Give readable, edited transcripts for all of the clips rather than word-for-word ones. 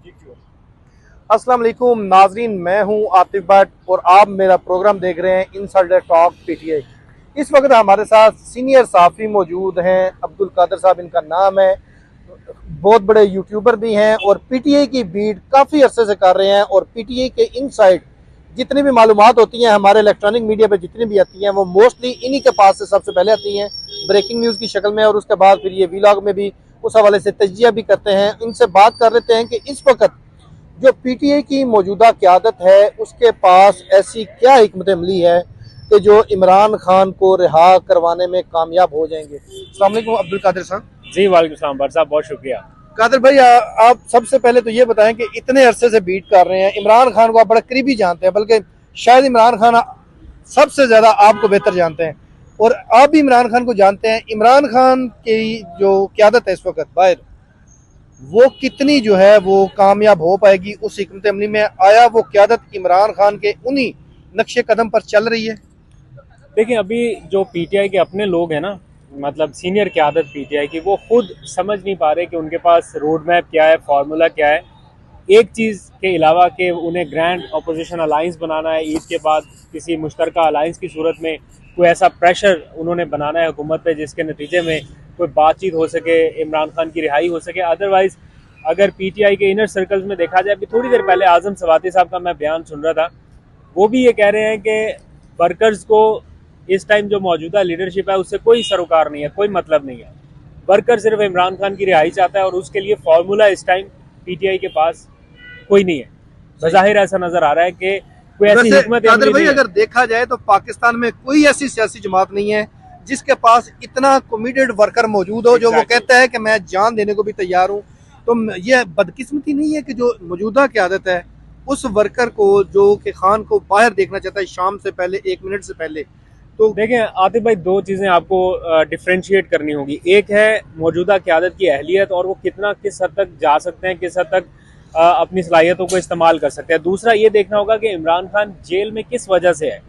अस्सलाम वालेकुम नाजरीन, मैं हूं आतिफ भट्ट और आप मेरा प्रोग्राम देख रहे हैं इनसाइडर टॉक पीटीआई। इस वक्त हमारे साथ सीनियर साफ़ी मौजूद हैं, अब्दुल कादर साहब इनका नाम है। बहुत बड़े यूट्यूबर भी हैं और पीटीआई की बीट काफ़ी अरसे से कर रहे हैं और पीटीआई के इनसाइड जितनी भी मालूमात होती हैं हमारे इलेक्ट्रॉनिक मीडिया पे जितनी भी आती हैं वो मोस्टली इन्हीं के पास से सबसे पहले आती हैं ब्रेकिंग न्यूज़ की शक्ल में, और उसके बाद फिर ये वीलॉग में भी उस हवाले से तजिया भी करते हैं। इनसे बात कर लेते हैं कि इस वक्त जो पीटीआई की मौजूदा क़यादत है उसके पास ऐसी क्या हिकमत अमली है कि जो इमरान खान को रिहा करवाने में कामयाब हो जाएंगे। अस्सलाम वालेकुम अब्दुल कादिर साहब। जी वालेकुम सलाम भट्ट साहब, बहुत शुक्रिया। कादिर भाई, आप सबसे पहले तो ये बताएं कि इतने अरसे से बीट कर रहे हैं, इमरान खान को आप बड़ा करीबी जानते हैं, बल्कि शायद इमरान खान सबसे ज़्यादा आपको बेहतर जानते हैं और आप भी इमरान खान को जानते हैं। इमरान खान की जो क़यादत है इस वक्त बाहर, वो कितनी जो है वो कामयाब हो पाएगी उस हिकमत अमली में? आया वो क़यादत इमरान खान के उन्हीं नक्शे कदम पर चल रही है? देखिए, अभी जो पीटीआई के अपने लोग हैं ना, मतलब सीनियर क़यादत पीटीआई की, वो खुद समझ नहीं पा रहे कि उनके पास रोड मैप क्या है, फार्मूला क्या है। एक चीज़ के अलावा कि उन्हें ग्रैंड अपोजिशन अलाइंस बनाना है, ईद के बाद किसी मुश्तरका अलाइंस की सूरत में कोई ऐसा प्रेशर उन्होंने बनाना है हुकूमत पे जिसके नतीजे में कोई बातचीत हो सके, इमरान खान की रिहाई हो सके। अदरवाइज़ अगर पीटीआई के इनर सर्कल्स में देखा जाए, अभी थोड़ी देर पहले आज़म सवाती साहब का मैं बयान सुन रहा था, वो भी ये कह रहे हैं कि वर्कर्स को इस टाइम जो मौजूदा लीडरशिप है उससे कोई सरोकार नहीं है, कोई मतलब नहीं है। वर्कर सिर्फ इमरान खान की रिहाई चाहता है और उसके लिए फार्मूला इस टाइम पीटीआई के पास कोई नहीं है। बज़ाहिर ऐसा नजर आ रहा है कि कोई ऐसी हिकमत कादिर भाई, अगर देखा जाए तो पाकिस्तान में कोई ऐसी सियासी जमात नहीं है जिसके पास इतना कमिटेड वर्कर मौजूद हो जो वो कहता है कि मैं जान देने को भी तैयार हूँ। तो ये बदकिस्मती नहीं है कि जो मौजूदा क़यादत है उस वर्कर को जो कि खान को बाहर देखना चाहता है शाम से पहले, 1 मिनट से पहले? तो देखें आतिफ भाई, दो चीज़ें आपको डिफ्रेंशिएट करनी होगी। एक है मौजूदा क़यादत की अहलियत और वो किस हद तक जा सकते हैं, किस हद तक अपनी सलाहियतों को इस्तेमाल कर सकते हैं। दूसरा ये देखना होगा कि इमरान खान जेल में किस वजह से है,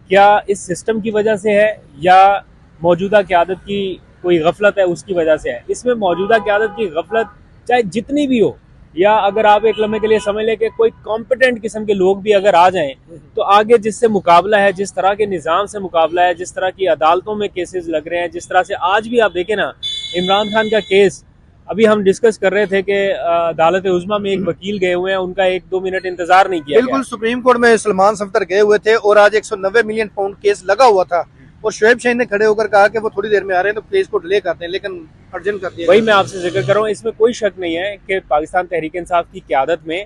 क्या इस सिस्टम की वजह से है या मौजूदा क़यादत की कोई गफलत है उसकी वजह से है। इसमें मौजूदा क़यादत की गफलत चाहे जितनी भी हो, या अगर आप एक लम्हे के लिए समझ लें कि कोई कॉम्पिटेंट किस्म के लोग भी अगर आ जाएं तो आगे जिससे मुकाबला है, जिस तरह के निज़ाम से मुकाबला है, जिस तरह की अदालतों में केसेस लग रहे हैं, जिस तरह से आज भी आप देखें ना, इमरान खान का केस अभी हम डिस्कस कर रहे थे कि अदालत उज़्मा में एक वकील गए हुए हैं, उनका 1-2 मिनट इंतजार नहीं किया बिल्कुल, सुप्रीम कोर्ट में सलमान सफ्दर गए हुए थे और आज 190 मिलियन पाउंड केस लगा हुआ था और शुएब शाहीन ने खड़े होकर कहा कि वो थोड़ी देर में आ रहे हैं तो केस को डिले करते हैं, लेकिन अर्जेंट कर दिया। वही मैं आपसे जिक्र कर रहा हूँ। इसमें कोई शक नहीं है कि पाकिस्तान तहरीक इंसाफ की क़यादत में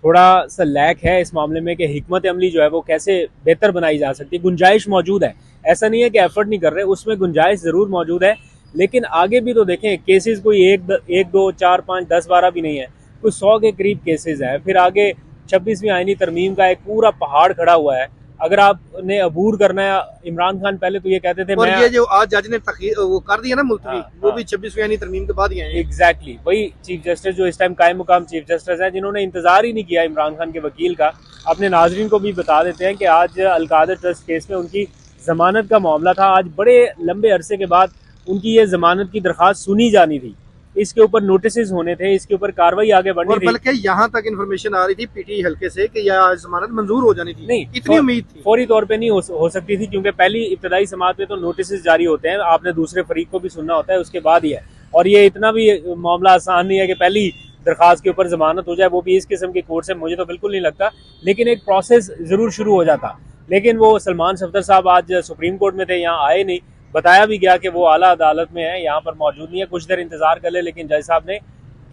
थोड़ा सा लैक है इस मामले में कि हिकमत अमली जो है वो कैसे बेहतर बनाई जा सकती है। गुंजाइश मौजूद है, ऐसा नहीं है कि एफर्ट नहीं कर रहे, उसमें गुंजाइश ज़रूर मौजूद है, लेकिन आगे भी तो देखें केसेस कोई 1, 2, 4, 5, 10, 12 भी नहीं है, कोई 100 के करीब केसेस है। फिर आगे 26वीं आईनी तरमीम का एक पूरा पहाड़ खड़ा हुआ है। अगर आपने अबूर करना है, इमरान खान पहले तो ये कहते थे और ये जो आज जज ने वो कर दिया ना मुल्तवी, वो भी 26वीं आईनी तरमीम के बाद ही आए हैं। एग्जैक्टली वही चीफ जस्टिस जो इस टाइम कायम मुकाम चीफ जस्टिस हैं, जिन्होंने इंतजार ही नहीं किया इमरान खान के वकील का। अपने नाजरीन को भी बता देते हैं कि आज अलकादर ट्रस्ट केस में उनकी जमानत का मामला था। आज बड़े लंबे अरसे के बाद उनकी ये जमानत की दरख्वास्त सुनी जानी थी, इसके ऊपर नोटिस होने थे, इसके ऊपर कार्रवाई आगे बढ़नी थी। बल्कि यहाँ तक इन्फॉर्मेशन आ रही थी पीटीआई हल्के से कि यह जमानत मंजूर हो जानी थी। नहीं, इतनी उम्मीद थी। फौरी तौर पे नहीं हो सकती थी, क्योंकि पहली इब्तदाई समात में तो नोटिस जारी होते हैं, आपने दूसरे फरीक को भी सुनना होता है, उसके बाद ही है। और ये इतना भी मामला आसान नहीं है कि पहली दरख्वास्त के ऊपर जमानत हो जाए, वो भी इस किस्म के कोर्ट से, मुझे तो बिल्कुल नहीं लगता। लेकिन एक प्रोसेस जरूर शुरू हो जाता। लेकिन वो सलमान सफ्दर साहब आज सुप्रीम कोर्ट में थे, यहाँ आए नहीं। बताया भी गया कि वो आला अदालत में है, यहाँ पर मौजूद नहीं है, कुछ देर इंतजार कर ले, लेकिन जज साहब ने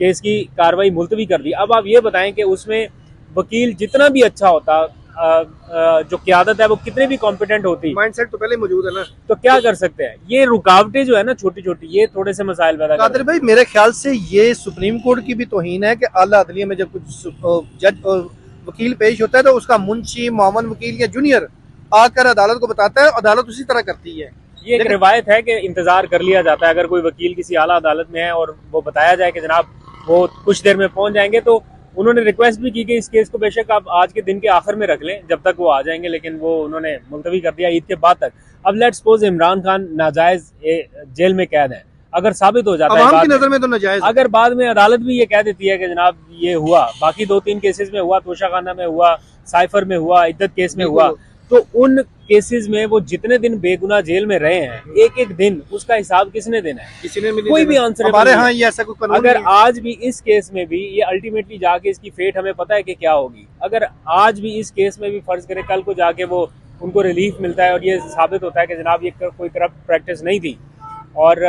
केस की कार्रवाई मुलतवी कर दी। अब आप ये बताएं कि उसमें वकील जितना भी अच्छा होता, जो क़यादत है वो कितने भी कॉम्पिटेंट होती, माइंडसेट तो पहले मौजूद है ना, तो क्या कर सकते हैं? ये रुकावटें जो है ना छोटी छोटी, ये थोड़े से मसाइल पैदा करते हैं। कादिर भाई, मेरे ख्याल से ये सुप्रीम कोर्ट की भी तौहीन है कि आला अदलिया में जब कुछ जज वकील पेश होता है तो उसका मुंशी, मामन वकील या जूनियर आकर अदालत को बताता है, अदालत उसी तरह करती है। ये एक रिवायत है कि इंतजार कर लिया जाता है। अगर कोई वकील किसी आला अदालत में है और वो बताया जाए कि जनाब वो कुछ देर में पहुंच जाएंगे, तो उन्होंने रिक्वेस्ट भी की कि इस केस को बेशक आप आज के दिन के आखिर में रख लें जब तक वो आ जाएंगे, लेकिन वो उन्होंने मुलतवी कर दिया ईद के बाद तक। अब लेट्स सपोज इमरान खान नाजायज जेल में कैद है, अगर साबित हो जाता है अवाम बाद की में, नजर में तो नाजायज है। अगर बाद में अदालत भी ये कह देती है कि जनाब ये हुआ, बाकी 2-3 केसेस में हुआ, तोशाखाना में हुआ, साइफर में हुआ, इद्दत केस में हुआ, तो उन केसेस में वो जितने दिन बेगुनाह जेल में रहे हैं, एक एक दिन उसका हिसाब किसने देना है? किसी ने भी नहीं कोई देना। भी आंसर हमारे यहाँ ये ऐसा कोई कानून अगर नहीं है। आज भी इस केस में भी ये अल्टीमेटली जाके इसकी फेट हमें पता है कि क्या होगी, अगर आज भी इस केस में भी फर्ज करें कल को जाके वो उनको रिलीफ मिलता है और ये साबित होता है कि जनाब ये कोई करप्ट प्रैक्टिस नहीं थी और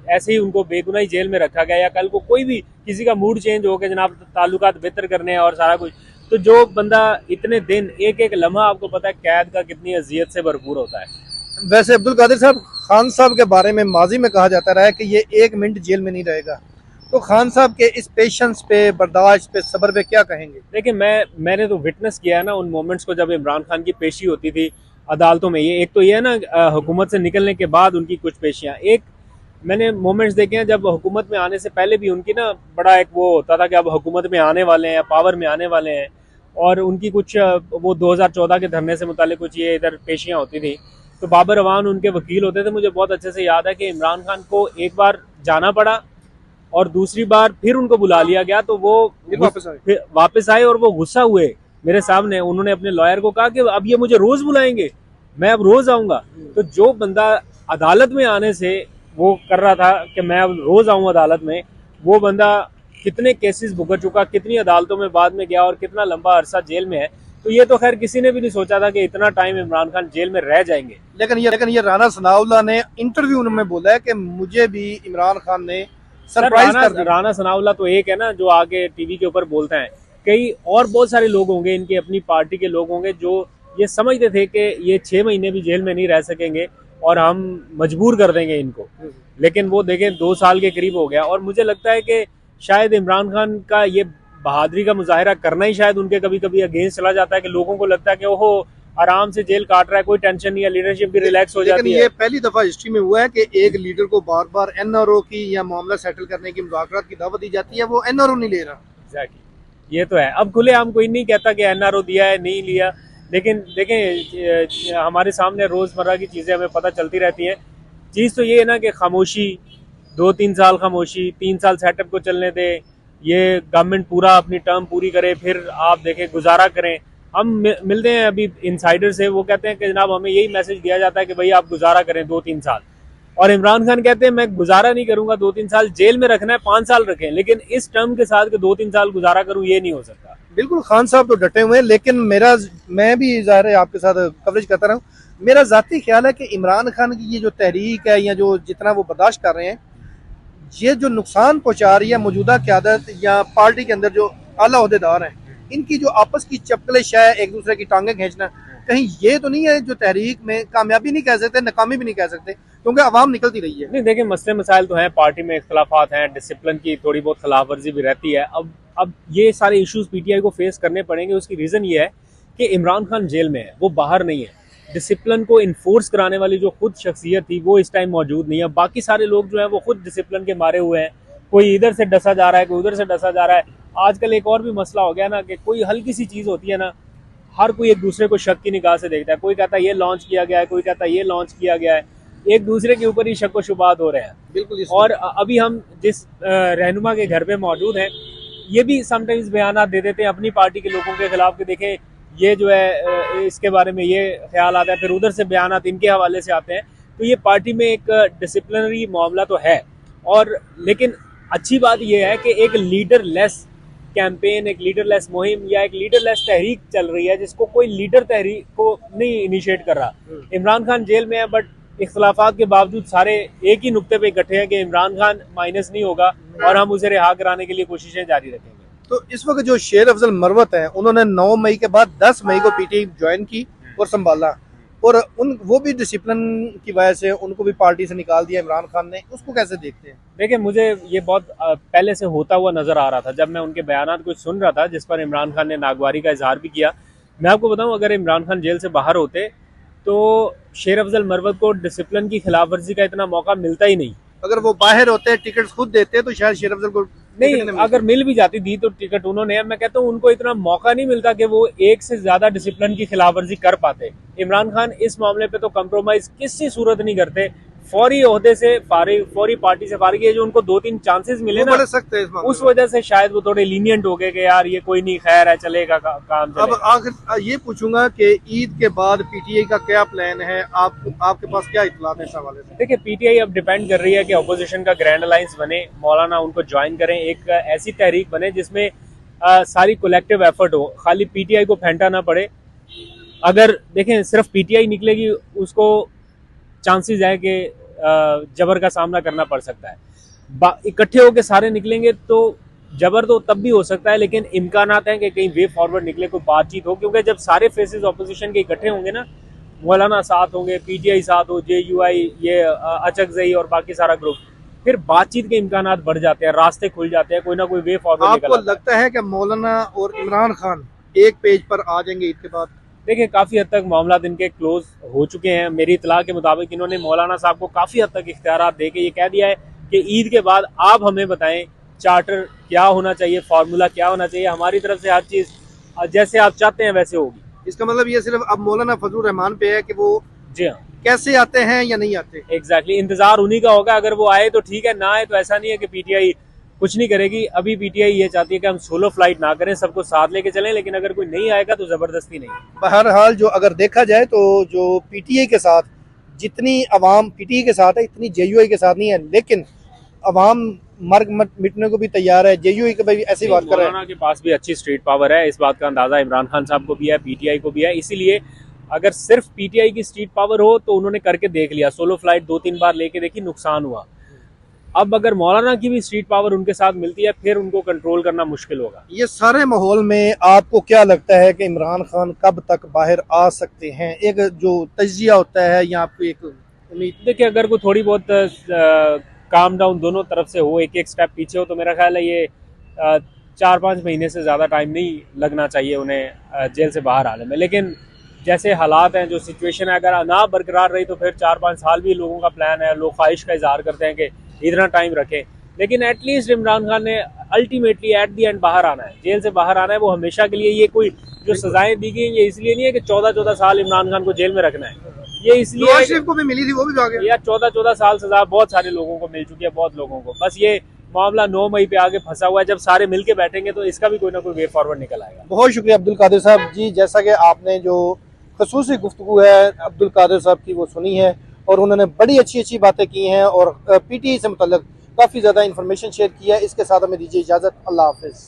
ऐसे ही उनको बेगुनाही जेल में रखा गया, या कल को कोई भी किसी का मूड चेंज हो गया जनाब ताल्लुकात बेहतर करने हैं और सारा कुछ, तो जो बंदा इतने दिन एक एक लम्हा आपको पता है कैद का कितनी अजियत से भरपूर होता है। वैसे अब्दुल कादिर साहब, खान साहब के बारे में माजी में कहा जाता रहा है कि ये 1 मिनट जेल में नहीं रहेगा, तो खान साहब के इस पेशेंस पे, बर्दाश्त पे, सब्र पे क्या कहेंगे? देखिए मैंने तो विटनेस किया है ना उन मोमेंट्स को जब इमरान खान की पेशी होती थी अदालतों में। ये एक तो ये है ना हुकूमत से निकलने के बाद उनकी कुछ पेशियां, एक मैंने मोमेंट्स देखे हैं जब हुकूमत में आने से पहले भी उनकी ना बड़ा एक वो होता था कि अब हुकूमत में आने वाले हैं, पावर में आने वाले हैं, और उनकी कुछ वो 2014 के धरने से मुतालिक कुछ ये इधर पेशियां होती थी, तो बाबर अवान उनके वकील होते थे। मुझे बहुत अच्छे से याद है कि इमरान खान को एक बार जाना पड़ा और दूसरी बार फिर उनको बुला लिया गया, तो वो वापस आए और वो गुस्सा हुए मेरे सामने। उन्होंने अपने लॉयर को कहा कि अब ये मुझे रोज बुलाएंगे, मैं अब रोज आऊंगा। तो जो बंदा अदालत में आने से वो कर रहा था कि मैं अब रोज आऊं अदालत में, वो बंदा कितने केसेस भुगत चुका, कितनी अदालतों में बाद में गया और कितना लंबा अरसा जेल में है, तो ये तो खैर किसी ने भी नहीं सोचा था कि इतना टाइम इमरान खान जेल में रह जाएंगे। लेकिन ये राना सनाउल्लाह ने इंटरव्यू में बोला है कि मुझे भी इमरान खान ने सरप्राइज कर दिया। राना सनाउल्लाह तो एक है ना जो आगे टीवी के ऊपर बोलते हैं, कई और बहुत सारे लोग होंगे, इनकी अपनी पार्टी के लोग होंगे जो ये समझते थे कि ये 6 महीने भी जेल में नहीं रह सकेंगे और हम मजबूर कर देंगे इनको, लेकिन वो देखें 2 साल के करीब हो गया। और मुझे लगता है कि शायद इमरान खान का ये बहादुरी का मुजाहिरा करना ही शायद उनके कभी कभी अगेंस्ट चला जाता है कि लोगों को लगता है कि ओहो आराम से जेल काट रहा है, कोई टेंशन नहीं है, लीडरशिप भी रिलैक्स हो जाती है। ये पहली दफा हिस्ट्री में हुआ है कि एक लीडर को बार बार एनआरओ की या मामला सेटल करने की मुज़ाकरात की दावत दी जाती है, वो एनआरओ नहीं ले रहा। एग्जैक्टली, ये तो है। अब खुलेआम कोई नहीं कहता कि एनआरओ दिया है नहीं लिया, लेकिन देखें हमारे सामने रोजमर्रा की चीजें हमें पता चलती रहती हैं। चीज तो ये है ना कि खामोशी, 2-3 साल खामोशी, 3 साल सेटअप को चलने दे, ये गवर्नमेंट पूरा अपनी टर्म पूरी करे, फिर आप देखें गुजारा करें। हम मिलते हैं अभी इनसाइडर से, वो कहते हैं कि जनाब हमें यही मैसेज दिया जाता है कि भाई आप गुजारा करें 2-3 साल, और इमरान खान कहते हैं मैं गुजारा नहीं करूंगा, 2-3 साल जेल में रखना है, 5 साल रखें, लेकिन इस टर्म के साथ कि 2-3 साल गुजारा करूं ये नहीं हो सकता। बिल्कुल, खान साहब तो डटे हुए हैं, लेकिन मैं भी ज़ाहिर है आपके साथ कवरेज करता रहा हूँ, मेरा ज़ाती ख्याल है कि इमरान खान की ये जो तहरीक है या जो जितना वो बर्दाश्त कर रहे हैं, ये जो नुकसान पहुंचा रही है मौजूदा क़यादत या पार्टी के अंदर जो आला ओहदेदार हैं, इनकी जो आपस की चपकलिश है, एक दूसरे की टांगें खींचना, कहीं ये तो नहीं है जो तहरीक में कामयाबी नहीं कह सकते, नाकामी भी नहीं कह सकते, क्योंकि आवाम निकलती रही है। नहीं देखिए, मसले मसाइल तो हैं, पार्टी में इख्तलाफात हैं, डिसिप्लिन की थोड़ी बहुत खिलाफ वर्जी भी रहती है। अब ये सारे इश्यूज पीटीआई को फेस करने पड़ेंगे। उसकी रीज़न ये है कि इमरान खान जेल में है, वो बाहर नहीं है। डिसिप्लिन को इन्फोर्स कराने वाली जो खुद शख्सियत थी वो इस टाइम मौजूद नहीं है। बाकी सारे लोग जो हैं वो खुद डिसिप्लिन के मारे हुए हैं, कोई इधर से डसा जा रहा है, कोई उधर से डसा जा रहा है। आजकल एक और भी मसला हो गया ना कि कोई हल्की सी चीज़ होती है ना, हर कोई एक दूसरे को शक की निगाह से देखता है। कोई कहता है ये लॉन्च किया गया है, कोई कहता है ये लॉन्च किया गया है, एक दूसरे के ऊपर ही शक व शुबात हो रहे हैं। बिल्कुल। और अभी हम जिस रहनुमा के घर पे मौजूद हैं, ये भी समटाइम्स बयान दे देते हैं अपनी पार्टी के लोगों के खिलाफ कि देखें ये जो है इसके बारे में ये ख्याल आता है, फिर उधर से बयान इनके हवाले से आते हैं। तो ये पार्टी में एक डिसिप्लिनरी मामला तो है, और लेकिन अच्छी बात यह है कि एक लीडर लेस कैंपेन, एक लीडर लेस मुहिम या एक लीडर लेस तहरीक चल रही है, जिसको कोई लीडर तहरीक को नहीं इनिशिएट कर रहा। इमरान खान जेल में है, बट इख्तलाफात के बावजूद सारे एक ही नुक्ते पे इकट्ठे हैं कि इमरान खान माइनस नहीं होगा और हम उसे रिहा कराने के लिए कोशिशें जारी रखेंगे। तो इस वक्त जो शेर अफजल मरवत हैं, उन्होंने 9 मई के बाद 10 मई को पीटीआई ज्वाइन की और संभाला, और वो भी डिसिप्लिन की वजह से उनको भी पार्टी से निकाल दिया इमरान खान ने, उसको कैसे देखते हैं? देखिए, मुझे ये बहुत पहले से होता हुआ नजर आ रहा था। जब मैं उनके बयानात कुछ सुन रहा था जिस पर इमरान खान ने नागवारी का इजहार भी किया। मैं आपको बताऊं, अगर इमरान खान जेल से बाहर होते तो शेर अफजल मरवत को डिसिप्लिन की खिलाफ वर्जी का इतना मौका मिलता ही नहीं। अगर वो बाहर होते, टिकट खुद देते, तो शायद शेर अफजल को नहीं, अगर मिल भी जाती दी तो टिकट उन्होंने, मैं कहता हूँ उनको इतना मौका नहीं मिलता कि वो एक से ज्यादा डिसिप्लिन की खिलाफ वर्जी कर पाते। इमरान खान इस मामले पे तो कंप्रोमाइज किसी सूरत नहीं करते, फौरी ओहदे से फारिग, फौरी पार्टी से फारिग है, जो उनको 2-3 चांसेस मिले ना, बड़े सख्त है इस मामले उस में। वजह से शायद वो थोड़े लीनियंट हो गए कि यार ये कोई नहीं, खैर है, चलेगा, काम अब चलेगा। आखिर ये पूछूंगा कि ईद के बाद पीटीआई का क्या प्लान है, आपके पास क्या इत्तलात है इस हवाले से? देखिए, पीटीआई अब डिपेंड कर रही है कि अपोजिशन का ग्रैंड अलायंस बने, मौलाना उनको ज्वाइन करें, एक ऐसी तहरीक बने जिसमें सारी कलेक्टिव एफर्ट हो, खाली पीटीआई को फेंटा ना पड़े। अगर देखें सिर्फ पीटीआई निकलेगी, उसको चांसेस है कि जबर का सामना करना पड़ सकता है। इकट्ठे होकर सारे निकलेंगे तो जबर तो तब भी हो सकता है, लेकिन इम्कानात हैं कि कहीं वे फॉरवर्ड निकले, कोई बातचीत हो, क्योंकि जब सारे फेसेस ऑपोजिशन के इकट्ठे होंगे ना, मौलाना साथ होंगे, पीटीआई साथ हो, जेयूआई, ये अचकजई और बाकी सारा ग्रुप, फिर बातचीत के इम्कानात बढ़ जाते हैं, रास्ते खुल जाते हैं, कोई ना कोई वे फॉरवर्ड निकल आपको आता है। लगता है कि मौलाना और इमरान खान एक पेज पर आ जाएंगे ईद के बाद? देखिए, काफ़ी हद तक मामला इनके क्लोज हो चुके हैं। मेरी इतला के मुताबिक इन्होंने मौलाना साहब को काफ़ी हद तक इख्तियारात दे के ये कह दिया है कि ईद के बाद आप हमें बताएं चार्टर क्या होना चाहिए, फार्मूला क्या होना चाहिए, हमारी तरफ से हर चीज़ जैसे आप चाहते हैं वैसे होगी। इसका मतलब ये सिर्फ अब मौलाना फजलुर रहमान पे है कि वो जी हाँ, कैसे आते हैं या नहीं आते। एग्जैक्टली, इंतजार उन्हीं का होगा। अगर वो आए तो ठीक है, ना आए तो ऐसा नहीं है कि पीटीआई कुछ नहीं करेगी। अभी पीटीआई ये चाहती है कि हम सोलो फ्लाइट ना करें, सबको साथ लेके चलें, लेकिन अगर कोई नहीं आएगा तो जबरदस्ती नहीं। बहरहाल जो अगर देखा जाए तो जो पीटीआई के साथ जितनी अवाम पीटीआई के साथ है, इतनी जेयूआई के साथ नहीं है, लेकिन अवाम मर्ग मिटने को भी तैयार है। जेयूआई के भी ऐसी बात कर रहे हैं। मौलाना के पास भी अच्छी स्ट्रीट पावर है, इस बात का अंदाजा इमरान खान साहब को भी है, पीटीआई को भी है। इसीलिए अगर सिर्फ पीटीआई की स्ट्रीट पावर हो तो उन्होंने करके देख लिया, सोलो फ्लाइट 2-3 बार लेके देखी, नुकसान हुआ। अब अगर मौलाना की भी स्ट्रीट पावर उनके साथ मिलती है, फिर उनको कंट्रोल करना मुश्किल होगा। ये सारे माहौल में आपको क्या लगता है कि इमरान खान कब तक बाहर आ सकते हैं? एक जो तजिया होता है या आपको एक उम्मीद? देखिए, अगर कोई थोड़ी बहुत काम डाउन दोनों तरफ से हो, एक एक स्टेप पीछे हो, तो मेरा ख्याल है ये 4-5 महीने से ज़्यादा टाइम नहीं लगना चाहिए उन्हें जेल से बाहर आने में। लेकिन जैसे हालात हैं, जो सिचुएशन है, अगर ना बरकरार रही तो फिर 4-5 साल भी लोगों का प्लान है। लोग ख्वाहिश का इजहार करते हैं कि इतना टाइम रखें, लेकिन एटलीस्ट इमरान खान ने अल्टीमेटली एट दी एंड बाहर आना है, जेल से बाहर आना है वो हमेशा के लिए। ये कोई जो सजाएं दी गई ये इसलिए नहीं है कि 14-14 साल इमरान खान को जेल में रखना है, ये इसलिए नवाज शरीफ को भी मिली थी, वो भी भाग गया। या 14-14 साल सजा बहुत सारे लोगों को मिल चुकी है, बहुत लोगों को। बस ये मामला 9 मई पे आगे फंसा हुआ है, जब सारे मिलके बैठेंगे तो इसका भी कोई ना कोई वे फॉरवर्ड निकल आएगा। बहुत शुक्रिया अब्दुल कादिर साहब जी। जैसा कि आपने जो खसूसी गुफ्तगू है अब्दुल कादिर साहब की वो सुनी है, और उन्होंने बड़ी अच्छी अच्छी बातें की हैं और पीटीआई से मुतल्लिक काफ़ी ज़्यादा इन्फॉर्मेशन शेयर की है। इसके साथ हमें दीजिए इजाज़त। अल्लाह हाफिज़।